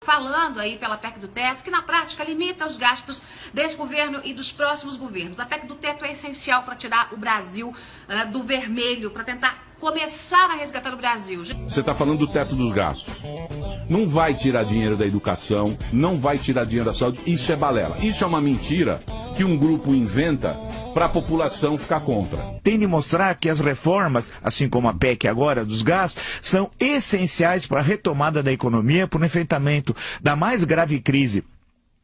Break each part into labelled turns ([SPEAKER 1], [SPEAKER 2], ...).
[SPEAKER 1] falando aí pela PEC do teto, que na prática limita os gastos desse governo e dos próximos governos. A PEC do teto é essencial para tirar o Brasil do vermelho, para tentar começar a resgatar o Brasil.
[SPEAKER 2] Você está falando do teto dos gastos. Não vai tirar dinheiro da educação, não vai tirar dinheiro da saúde, isso é balela. Isso é uma mentira que um grupo inventa para a população ficar contra.
[SPEAKER 3] Tem de mostrar que as reformas, assim como a PEC agora dos gastos, são essenciais para a retomada da economia, para o enfrentamento da mais grave crise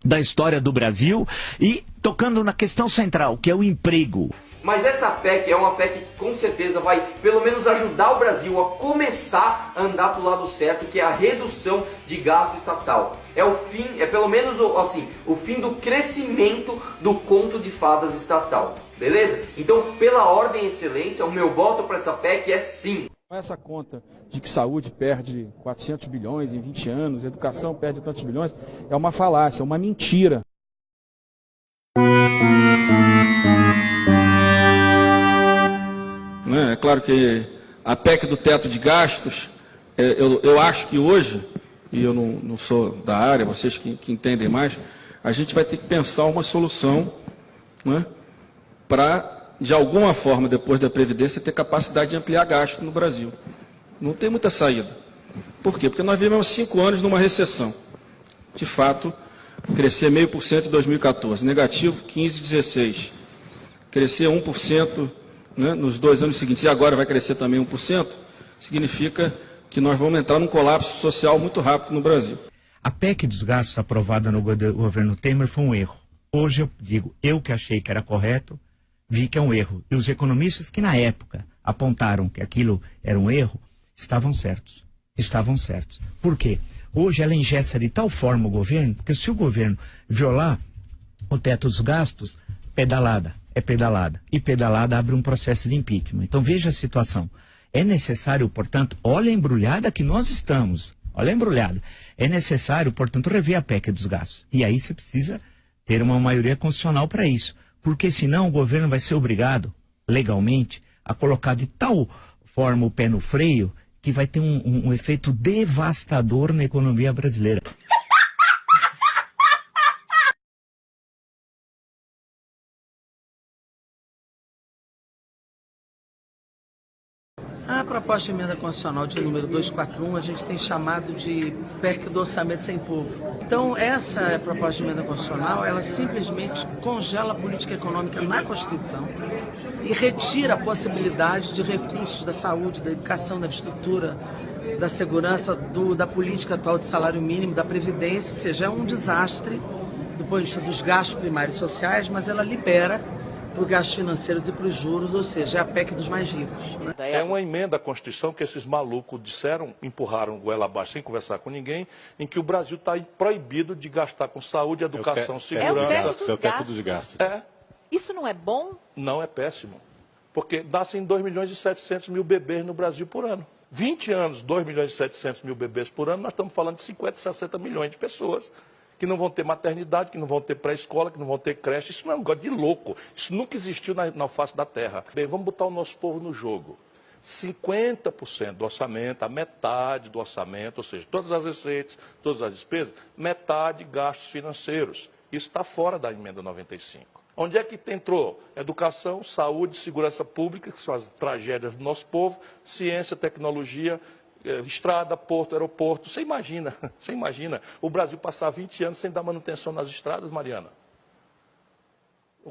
[SPEAKER 3] da história do Brasil e tocando na questão central, que é o emprego.
[SPEAKER 4] Mas essa PEC é uma PEC que com certeza vai pelo menos ajudar o Brasil a começar a andar para o lado certo, que é a redução de gasto estatal. É o fim, é pelo menos assim, o fim do crescimento do conto de fadas estatal. Beleza? Então, pela ordem e excelência, o meu voto para essa PEC é sim.
[SPEAKER 5] Essa conta de que saúde perde 400 bilhões em 20 anos, educação perde tantos bilhões, é uma falácia, é uma mentira.
[SPEAKER 6] É claro que a PEC do teto de gastos, eu acho que hoje, e eu não sou da área, vocês que entendem mais, a gente vai ter que pensar uma solução, né, para, de alguma forma, depois da Previdência, ter capacidade de ampliar gasto no Brasil. Não tem muita saída. Por quê? Porque nós vivemos 5 anos numa recessão. De fato, crescer 0,5% em 2014, negativo 15, 16. Crescer 1%, né, nos 2 anos seguintes, e agora vai crescer também 1%, significa que nós vamos entrar num colapso social muito rápido no Brasil.
[SPEAKER 3] A PEC dos gastos aprovada no governo Temer foi um erro. Hoje eu digo, eu que achei que era correto, vi que é um erro. E os economistas que na época apontaram que aquilo era um erro, estavam certos. Estavam certos. Por quê? Hoje ela engessa de tal forma o governo, porque se o governo violar o teto dos gastos, pedalada. É pedalada. E pedalada abre um processo de impeachment. Então veja a situação. É necessário, portanto, olha a embrulhada que nós estamos. Olha a embrulhada. É necessário, portanto, rever a PEC dos gastos. E aí você precisa ter uma maioria constitucional para isso. Porque senão o governo vai ser obrigado, legalmente, a colocar de tal forma o pé no freio que vai ter um efeito devastador na economia brasileira.
[SPEAKER 7] A proposta de emenda constitucional de número 241 a gente tem chamado de PEC do orçamento sem povo. Então essa proposta de emenda constitucional, ela simplesmente congela a política econômica na Constituição e retira a possibilidade de recursos da saúde, da educação, da infraestrutura, da segurança, da política atual de salário mínimo, da previdência, ou seja, é um desastre do ponto de vista dos gastos primários e sociais, mas ela libera para os gastos financeiros e para os juros, ou seja, é a PEC dos mais ricos. Né?
[SPEAKER 8] É uma emenda à Constituição que esses malucos disseram, empurraram goela abaixo sem conversar com ninguém, em que o Brasil está proibido de gastar com saúde, educação, segurança.
[SPEAKER 9] É o teto dos gastos.
[SPEAKER 8] É.
[SPEAKER 9] Isso não é bom?
[SPEAKER 8] Não, é péssimo. Porque nascem 2 milhões e 700 mil bebês no Brasil por ano. 20 anos, 2 milhões e 700 mil bebês por ano, nós estamos falando de 50, 60 milhões de pessoas que não vão ter maternidade, que não vão ter pré-escola, que não vão ter creche. Isso não é um negócio de louco. Isso nunca existiu na face da terra. Bem, vamos botar o nosso povo no jogo. 50% do orçamento, a metade do orçamento, ou seja, todas as receitas, todas as despesas, metade gastos financeiros. Isso está fora da emenda 95. Onde é que entrou? Educação, saúde, segurança pública, que são as tragédias do nosso povo, ciência, tecnologia, estrada, porto, aeroporto. Você imagina o Brasil passar 20 anos sem dar manutenção nas estradas, Mariana?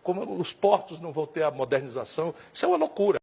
[SPEAKER 8] Como os portos não vão ter a modernização, isso é uma loucura.